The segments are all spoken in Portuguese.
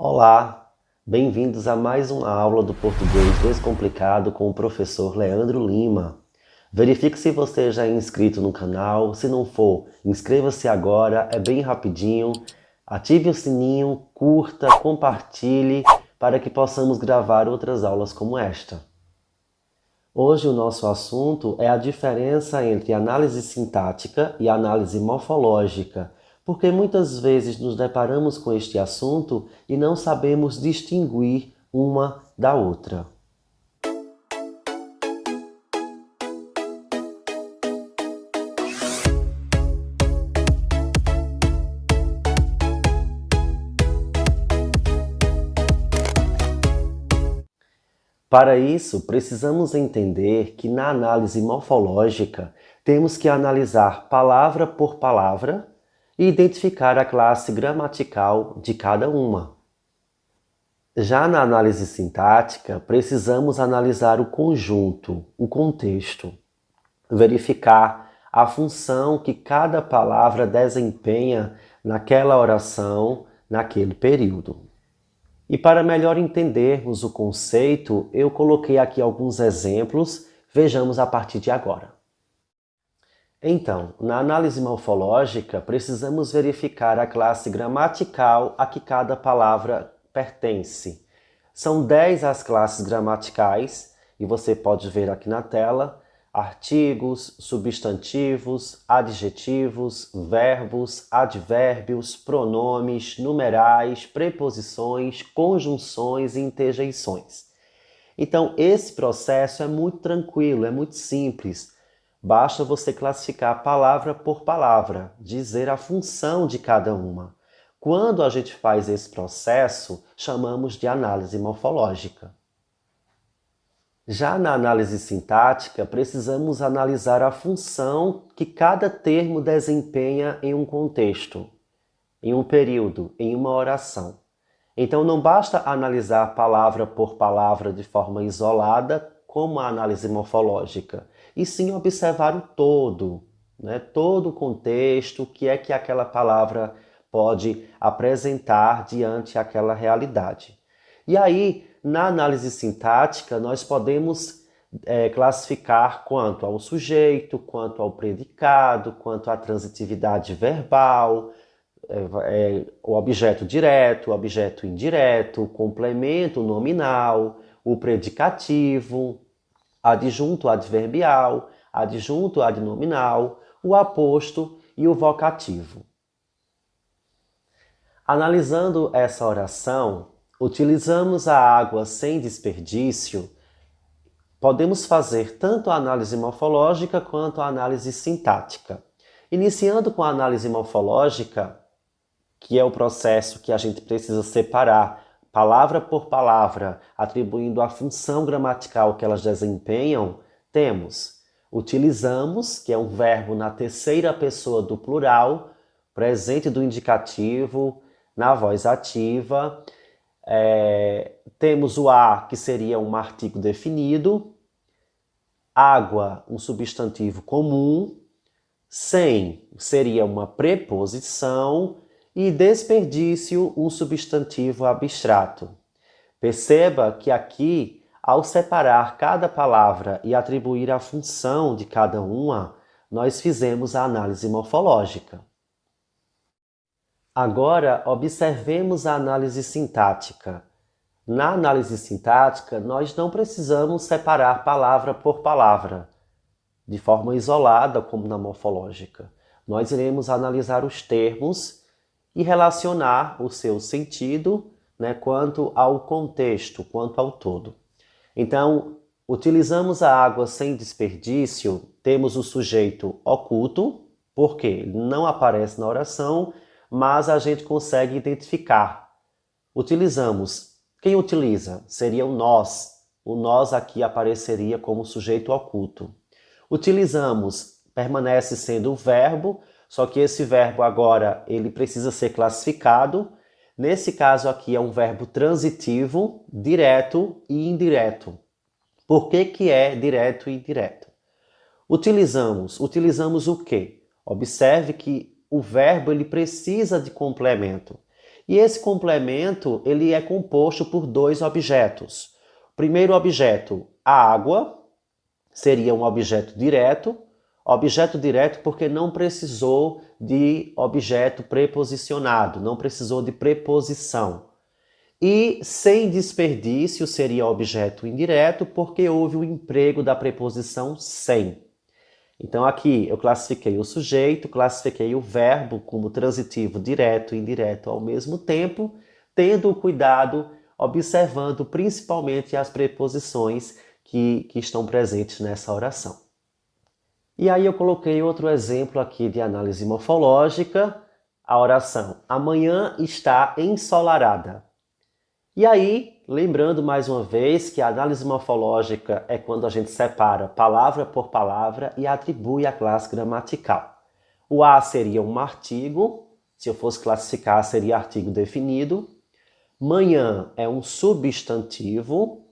Olá, bem-vindos a mais uma aula do Português Descomplicado com o professor Leandro Lima. Verifique se você já é inscrito no canal, se não for, inscreva-se agora, é bem rapidinho. Ative o sininho, curta, compartilhe para que possamos gravar outras aulas como esta. Hoje o nosso assunto é a diferença entre análise sintática e análise morfológica, porque muitas vezes nos deparamos com este assunto e não sabemos distinguir uma da outra. Para isso, precisamos entender que na análise morfológica temos que analisar palavra por palavra e identificar a classe gramatical de cada uma. Já na análise sintática, precisamos analisar o conjunto, o contexto, verificar a função que cada palavra desempenha naquela oração, naquele período. E para melhor entendermos o conceito, eu coloquei aqui alguns exemplos, vejamos a partir de agora. Então, na análise morfológica, precisamos verificar a classe gramatical a que cada palavra pertence. São 10 as classes gramaticais, e você pode ver aqui na tela, artigos, substantivos, adjetivos, verbos, advérbios, pronomes, numerais, preposições, conjunções e interjeições. Então, esse processo é muito tranquilo, é muito simples. Basta você classificar palavra por palavra, dizer a função de cada uma. Quando a gente faz esse processo, chamamos de análise morfológica. Já na análise sintática, precisamos analisar a função que cada termo desempenha em um contexto, em um período, em uma oração. Então, não basta analisar palavra por palavra de forma isolada, como a análise morfológica, e sim observar o todo, todo o contexto, o que é que aquela palavra pode apresentar diante daquela realidade. E aí, na análise sintática, nós podemos classificar quanto ao sujeito, quanto ao predicado, quanto à transitividade verbal, o objeto direto, o objeto indireto, o complemento nominal, o predicativo, adjunto adverbial, adjunto adnominal, o aposto e o vocativo. Analisando essa oração, utilizamos a água sem desperdício. Podemos fazer tanto a análise morfológica quanto a análise sintática. Iniciando com a análise morfológica, que é o processo que a gente precisa separar palavra por palavra, atribuindo a função gramatical que elas desempenham, temos utilizamos, que é um verbo na terceira pessoa do plural, presente do indicativo, na voz ativa. Temos o a, que seria um artigo definido, água, um substantivo comum, sem seria uma preposição e desperdício, um substantivo abstrato. Perceba que aqui, ao separar cada palavra e atribuir a função de cada uma, nós fizemos a análise morfológica. Agora, observemos a análise sintática. Na análise sintática, nós não precisamos separar palavra por palavra, de forma isolada, como na morfológica. Nós iremos analisar os termos e relacionar o seu sentido, quanto ao contexto, quanto ao todo. Então, utilizamos a água sem desperdício, temos o sujeito oculto, porque ele não aparece na oração, mas a gente consegue identificar. Utilizamos. Quem utiliza? Seria o nós. O nós aqui apareceria como sujeito oculto. Utilizamos, permanece sendo o verbo, só que esse verbo agora ele precisa ser classificado. Nesse caso aqui é um verbo transitivo, direto e indireto. Por que é direto e indireto? Utilizamos o quê? Observe que o verbo ele precisa de complemento. E esse complemento, ele é composto por dois objetos. O primeiro objeto, a água, seria um objeto direto porque não precisou de objeto preposicionado, não precisou de preposição. E sem desperdício seria objeto indireto porque houve o emprego da preposição sem. Então aqui eu classifiquei o sujeito, classifiquei o verbo como transitivo direto e indireto ao mesmo tempo, tendo o cuidado, observando principalmente as preposições que estão presentes nessa oração. E aí eu coloquei outro exemplo aqui de análise morfológica, a oração amanhã está ensolarada. E aí, lembrando mais uma vez que a análise morfológica é quando a gente separa palavra por palavra e atribui a classe gramatical. O a seria um artigo, se eu fosse classificar seria artigo definido. Manhã é um substantivo,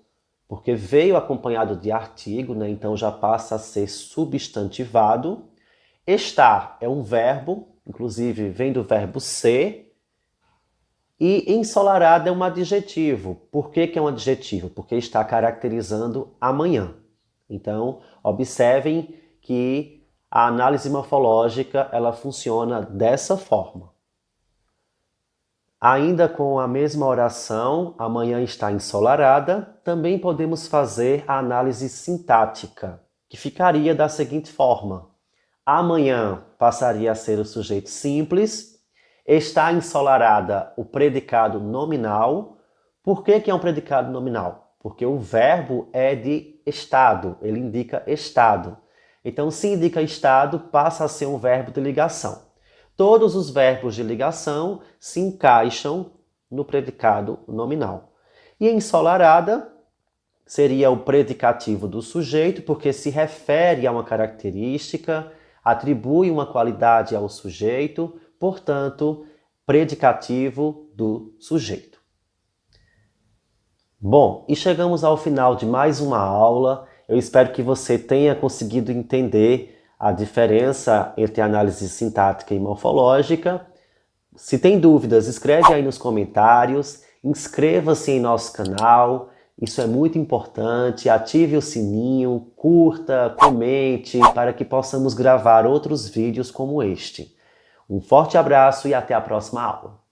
porque veio acompanhado de artigo, né? Então já passa a ser substantivado. Estar é um verbo, inclusive vem do verbo ser. E ensolarada é um adjetivo. Por que é um adjetivo? Porque está caracterizando amanhã. Então, observem que a análise morfológica ela funciona dessa forma. Ainda com a mesma oração, amanhã está ensolarada, também podemos fazer a análise sintática, que ficaria da seguinte forma. Amanhã passaria a ser o sujeito simples. Está ensolarada o predicado nominal. Por que é um predicado nominal? Porque o verbo é de estado, ele indica estado. Então, se indica estado, passa a ser um verbo de ligação. Todos os verbos de ligação se encaixam no predicado nominal. E ensolarada seria o predicativo do sujeito, porque se refere a uma característica, atribui uma qualidade ao sujeito, portanto, predicativo do sujeito. Bom, e chegamos ao final de mais uma aula. Eu espero que você tenha conseguido entender a diferença entre análise sintática e morfológica. Se tem dúvidas, escreve aí nos comentários, inscreva-se em nosso canal, isso é muito importante, ative o sininho, curta, comente, para que possamos gravar outros vídeos como este. Um forte abraço e até a próxima aula.